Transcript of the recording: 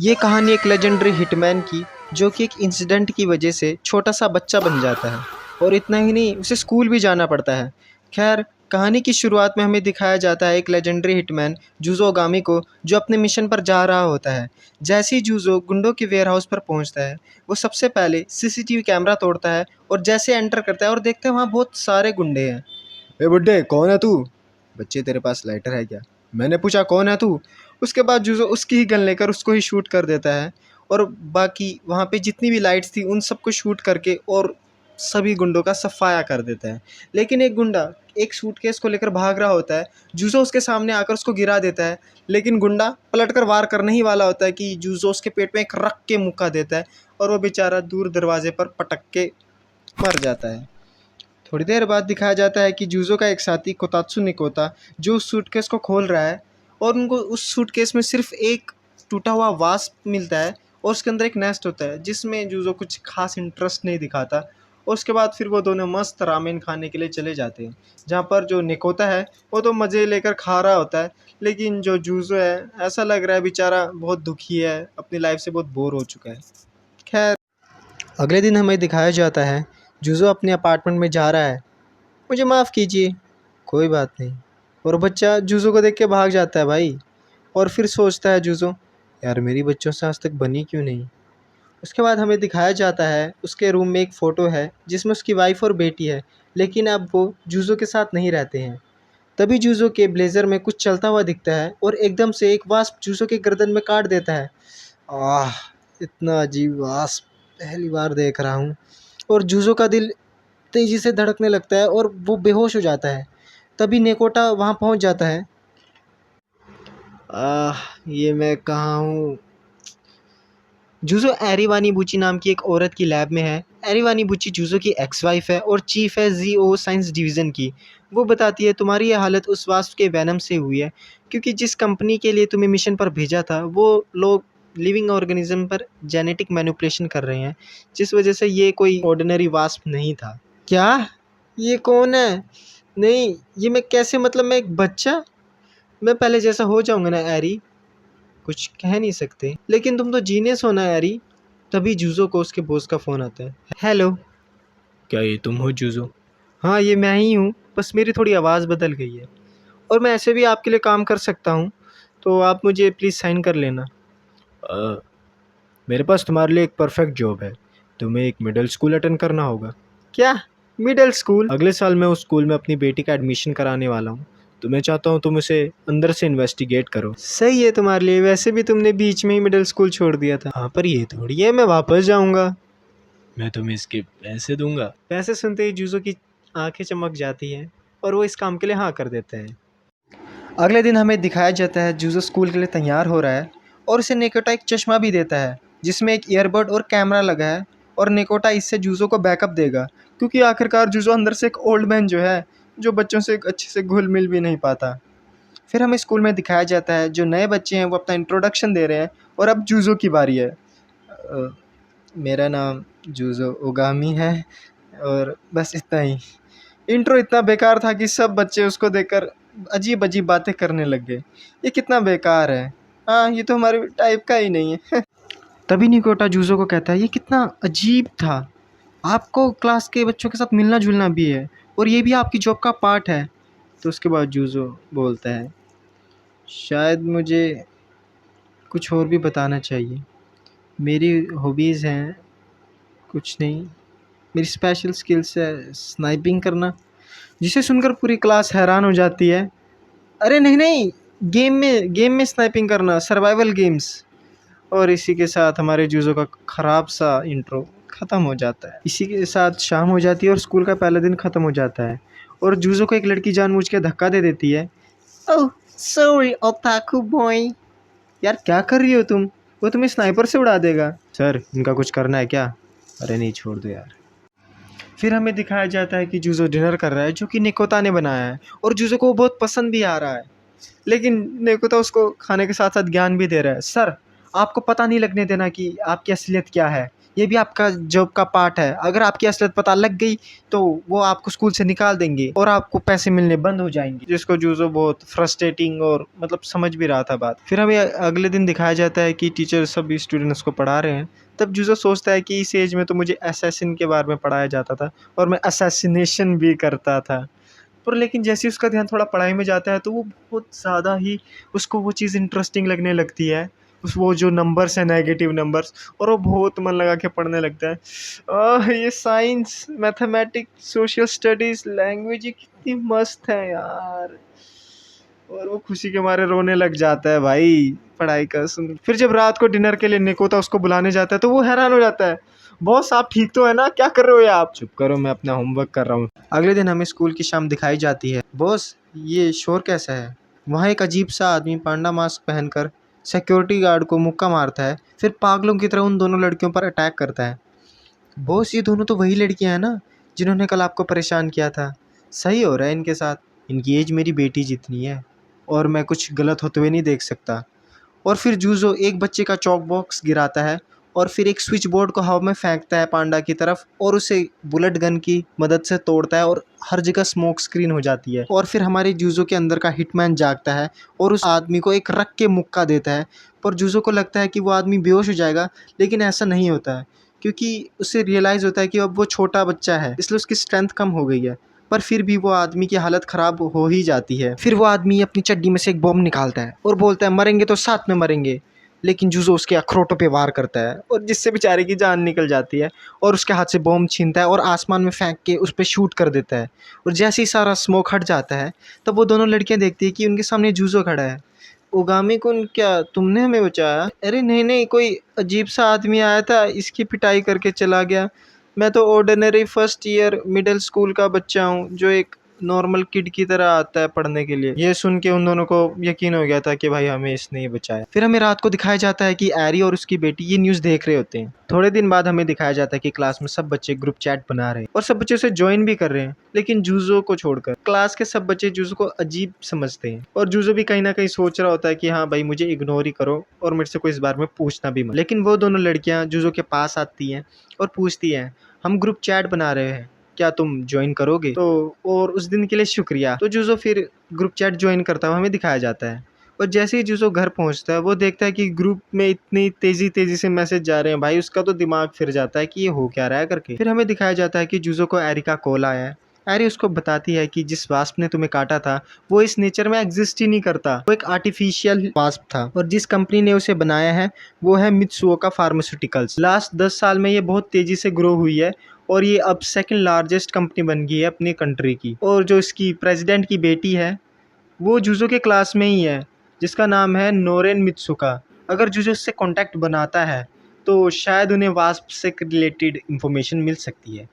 ये कहानी एक लेजेंडरी हिटमैन की, जो कि एक इंसिडेंट की वजह से छोटा सा बच्चा बन जाता है और इतना ही नहीं, उसे स्कूल भी जाना पड़ता है। खैर, कहानी की शुरुआत में हमें दिखाया जाता है एक लेजेंडरी हिटमैन जूजो ओगामी को, जो अपने मिशन पर जा रहा होता है। जैसे ही जूजो गुंडों के वेयरहाउस पर पहुंचता है, वो सबसे पहले सीसीटीवी कैमरा तोड़ता है और जैसे एंटर करता है और देखते हैं वहाँ बहुत सारे गुंडे हैं। ए बुड्ढे, कौन है तू? बच्चे, तेरे पास लाइटर है क्या? मैंने पूछा कौन है तू? उसके बाद जूजो उसकी ही गन लेकर उसको ही शूट कर देता है और बाकी वहाँ पे जितनी भी लाइट्स थी उन सबको शूट करके और सभी गुंडों का सफाया कर देता है। लेकिन एक गुंडा एक सूटकेस को लेकर भाग रहा होता है। जूजो उसके सामने आकर उसको गिरा देता है, लेकिन गुंडा पलटकर वार करने ही वाला होता है कि जूजो उसके पेट में एक रख के मुक्का देता है और वो बेचारा दूर दरवाजे पर पटक के मर जाता है। थोड़ी देर बाद दिखाया जाता है कि जूजो का एक साथी कोतात्सु निकोता जो उस सूटकेस को खोल रहा है और उनको उस सूटकेस में सिर्फ एक टूटा हुआ वास्प मिलता है और उसके अंदर एक नेस्ट होता है जिसमें जूजो कुछ खास इंटरेस्ट नहीं दिखाता। और उसके बाद फिर वो दोनों मस्त रामेन खाने के लिए चले जाते हैं, जहाँ पर जो निकोता है वो तो मज़े लेकर खा रहा होता है, लेकिन जो जूजो है ऐसा लग रहा है बेचारा बहुत दुखी है, अपनी लाइफ से बहुत बोर हो चुका है। खैर, अगले दिन हमें दिखाया जाता है जूजो अपने अपार्टमेंट में जा रहा है। मुझे माफ़ कीजिए। कोई बात नहीं। और बच्चा जूजो को देख के भाग जाता है भाई। और फिर सोचता है जूजो, यार मेरी बच्चों से आज तक बनी क्यों नहीं। उसके बाद हमें दिखाया जाता है उसके रूम में एक फ़ोटो है जिसमें उसकी वाइफ और बेटी है, लेकिन अब वो जूजो के साथ नहीं रहते हैं। तभी जूजो के ब्लेज़र में कुछ चलता हुआ दिखता है और एकदम से एक वास्प जूजो के गर्दन में काट देता है। आह! इतना अजीब वास्प पहली बार देख रहा हूँ। और जूजो का दिल तेज़ी से धड़कने लगता है और वो बेहोश हो जाता है। तभी नेकोटा वहाँ पहुँच जाता है। ये मैं कहाँ हूँ? जूजो एरिवानीबुची नाम की एक औरत की लैब में है। एरिवानीबुची जूजो की एक्स वाइफ है और चीफ है जीओ साइंस डिवीज़न की। वो बताती है तुम्हारी ये हालत उस वास्प के वेनम से हुई है, क्योंकि जिस कंपनी के लिए तुम्हें मिशन पर भेजा था वो लोग लिविंग ऑर्गेनिज्म पर जेनेटिक मैनिपुलेशन कर रहे हैं, जिस वजह से ये कोई ऑर्डिनरी वास्प नहीं था। क्या? ये कौन है? नहीं, ये मैं कैसे, मतलब मैं एक बच्चा? मैं पहले जैसा हो जाऊँगा ना एरी? कुछ कह नहीं सकते। लेकिन तुम तो जीनियस हो ना एरी? तभी जूजो को उसके बॉस का फ़ोन आता है। हेलो, क्या ये तुम हो जूजो? हाँ, ये मैं ही हूँ, बस मेरी थोड़ी आवाज़ बदल गई है। और मैं ऐसे भी आपके लिए काम कर सकता हूँ, तो आप मुझे प्लीज़ साइन कर लेना। अ, मेरे पास तुम्हारे लिए एक परफेक्ट जॉब है। तुम्हें एक मिडिल स्कूल अटेंड करना होगा। क्या? Middle school? अगले साल मैं उस स्कूल में अपनी बेटी का एडमिशन कराने वाला हूँ, तो मैं चाहता हूँ तुम उसे अंदर से इन्वेस्टिगेट करो। सही है तुम्हारे लिए, वैसे भी तुमने बीच में ही मिडिल स्कूल छोड़ दिया था। हाँ, पर ये थोड़ी है मैं वापस जाऊँगा। मैं तुम्हें इसके पैसे दूंगा। पैसे सुनते ही जूजो की आंखें चमक जाती हैं और वो इस काम के लिए हाँ कर देते हैं। अगले दिन हमें दिखाया जाता है जूजो स्कूल के लिए तैयार हो रहा है और उसे नेकोटा एक चश्मा भी देता है जिसमें एक ईयरबड और कैमरा लगा है, और नेकोटा इससे जूजो को बैकअप देगा, क्योंकि आखिरकार जूजो अंदर से एक ओल्ड मैन जो है, जो बच्चों से अच्छे से घुल मिल भी नहीं पाता। फिर हमें स्कूल में दिखाया जाता है जो नए बच्चे हैं वो अपना इंट्रोडक्शन दे रहे हैं और अब जूजो की बारी है। मेरा नाम जूजो ओगामी है और बस इतना ही। इंट्रो इतना बेकार था कि सब बच्चे उसको देखकर अजीब अजीब बातें करने लग गए। ये कितना बेकार है। हाँ, ये तो हमारे टाइप का ही नहीं है। तभी निकोटा जूजो को कहता है, ये कितना अजीब था। आपको क्लास के बच्चों के साथ मिलना जुलना भी है और ये भी आपकी जॉब का पार्ट है। तो उसके बाद जूजो बोलता है, शायद मुझे कुछ और भी बताना चाहिए। मेरी हॉबीज़ हैं कुछ नहीं, मेरी स्पेशल स्किल्स है स्नाइपिंग करना, जिसे सुनकर पूरी क्लास हैरान हो जाती है। अरे नहीं नहीं, गेम में स्नाइपिंग करना, सर्वाइवल गेम्स। और इसी के साथ हमारे जूजो का ख़राब सा इंट्रो ख़त्म हो जाता है। इसी के साथ शाम हो जाती है और स्कूल का पहला दिन ख़त्म हो जाता है और जूजो को एक लड़की जानबूझ के धक्का दे देती है। Oh sorry otaku boy. यार क्या कर रही हो तुम? वो तुम्हें स्नाइपर से उड़ा देगा। सर, इनका कुछ करना है क्या? अरे नहीं, छोड़ दो यार। फिर हमें दिखाया जाता है कि जूजो डिनर कर रहा है जो कि निकोता ने बनाया है और जूजो को वो बहुत पसंद भी आ रहा है। लेकिन निकोता उसको खाने के साथ साथ ज्ञान भी दे रहा है। सर, आपको पता नहीं लगने देना कि आपकी असलियत क्या है, ये भी आपका जॉब का पार्ट है। अगर आपकी असलियत पता लग गई तो वो आपको स्कूल से निकाल देंगे और आपको पैसे मिलने बंद हो जाएंगे। जिसको जूजो बहुत फ्रस्ट्रेटिंग और मतलब समझ भी रहा था बात। फिर हमें अगले दिन दिखाया जाता है कि टीचर सभी स्टूडेंट्स को पढ़ा रहे हैं। तब जूजो सोचता है कि इस एज में तो मुझे असैसिन के बारे में पढ़ाया जाता था और मैं असैसिनेशन भी करता था। पर लेकिन जैसे ही उसका ध्यान थोड़ा पढ़ाई में जाता है तो वो बहुत ज़्यादा ही उसको वो चीज़ इंटरेस्टिंग लगने लगती है। उस वो जो नंबर्स हैं, नेगेटिव नंबर्स, और वो बहुत मन लगा के पढ़ने लगता है। ये science, mathematics, social studies, language, ये कितनी मस्त है यार। और वो खुशी के मारे रोने लग जाता है भाई पढ़ाई का सुन। फिर जब रात को डिनर के लिए निकोता उसको बुलाने जाता है तो वो हैरान हो जाता है। बॉस आप ठीक तो है ना, क्या कर रहे हो ये आप? चुप करो, मैं अपना होमवर्क कर रहा हूँ। अगले दिन हमें स्कूल की शाम दिखाई जाती है। बॉस ये शोर कैसा है? वहाँ एक अजीब सा आदमी पांडा मास्क पहनकर सिक्योरिटी गार्ड को मुक्का मारता है, फिर पागलों की तरह उन दोनों लड़कियों पर अटैक करता है। बॉस ये दोनों तो वही लड़कियां हैं ना जिन्होंने कल आपको परेशान किया था। सही हो रहा है इनके साथ। इनकी एज मेरी बेटी जितनी है और मैं कुछ गलत होते हुए नहीं देख सकता। और फिर जूजो एक बच्चे का चॉक बॉक्स गिराता है और फिर एक स्विच बोर्ड को हवा में फेंकता है पांडा की तरफ और उसे बुलेट गन की मदद से तोड़ता है और हर जगह स्मोक स्क्रीन हो जाती है। और फिर हमारे जूजो के अंदर का हिटमैन जागता है और उस आदमी को एक रख के मुक्का देता है। पर जूजो को लगता है कि वो आदमी बेहोश हो जाएगा, लेकिन ऐसा नहीं होता है क्योंकि उसे रियलाइज़ होता है कि अब वो छोटा बच्चा है, इसलिए उसकी स्ट्रेंथ कम हो गई है। पर फिर भी वो आदमी की हालत ख़राब हो ही जाती है। फिर वो आदमी अपनी चड्डी में से एक बॉम्ब निकालता है और बोलता है मरेंगे तो साथ में मरेंगे। लेकिन जूजो उसके अखरोटों पे वार करता है और जिससे बेचारे की जान निकल जाती है और उसके हाथ से बॉम्ब छीनता है और आसमान में फेंक के उस पर शूट कर देता है। और जैसे ही सारा स्मोक हट जाता है तब वो दोनों लड़कियां देखती है कि उनके सामने जूजो खड़ा है। ओगामी कुन, क्या तुमने हमें बचाया? अरे नहीं नहीं, कोई अजीब सा आदमी आया था, इसकी पिटाई करके चला गया। मैं तो ordinary first year middle school का बच्चा हूँ जो एक नॉर्मल किड की तरह आता है पढ़ने के लिए। ये सुन के उन दोनों को यकीन हो गया था कि भाई हमें इसने ही बचाया। फिर हमें रात को दिखाया जाता है कि एरी और उसकी बेटी ये न्यूज़ देख रहे होते हैं। थोड़े दिन बाद हमें दिखाया जाता है कि क्लास में सब बच्चे ग्रुप चैट बना रहे हैं और सब बच्चे उसे ज्वाइन भी कर रहे हैं, लेकिन जूजो को छोड़कर। क्लास के सब बच्चे जूजो को अजीब समझते हैं और जूजो भी कहीं ना कहीं सोच रहा होता है कि हाँ भाई मुझे इग्नोर ही करो और मेरे से कोई इस बारे में पूछना भी मत। लेकिन वो दोनों लड़कियां जूजो के पास आती हैं और पूछती हैं हम ग्रुप चैट बना रहे हैं, क्या तुम ज्वाइन करोगे? तो और उस दिन के लिए शुक्रिया। तो जूजो फिर ग्रुप चैट ज्वाइन करता हुआ हमें दिखाया जाता है। और जैसे ही जूजो घर पहुंचता है वो देखता है कि ग्रुप में इतनी तेजी तेजी से मैसेज जा रहे हैं, भाई उसका तो दिमाग फिर जाता है कि ये हो क्या रहा है करके। फिर हमें दिखाया जाता है कि जूजो को एरी का कॉल आया है। एरी उसको बताती है कि जिस वास्प ने तुम्हें काटा था वो इस नेचर में एग्जिस्ट ही नहीं करता, वो एक आर्टिफिशियल वास्प था और जिस कंपनी ने उसे बनाया है वो है मित्सुओका फार्मास्यूटिकल्स। लास्ट 10 साल में ये बहुत तेजी से ग्रो हुई है और ये अब सेकंड लार्जेस्ट कंपनी बन गई है अपनी कंट्री की। और जो इसकी प्रेसिडेंट की बेटी है वो जूजो के क्लास में ही है, जिसका नाम है नोरेन मित्सुका। अगर जूजो से कांटेक्ट बनाता है तो शायद उन्हें वास्प से रिलेटेड इंफॉर्मेशन मिल सकती है।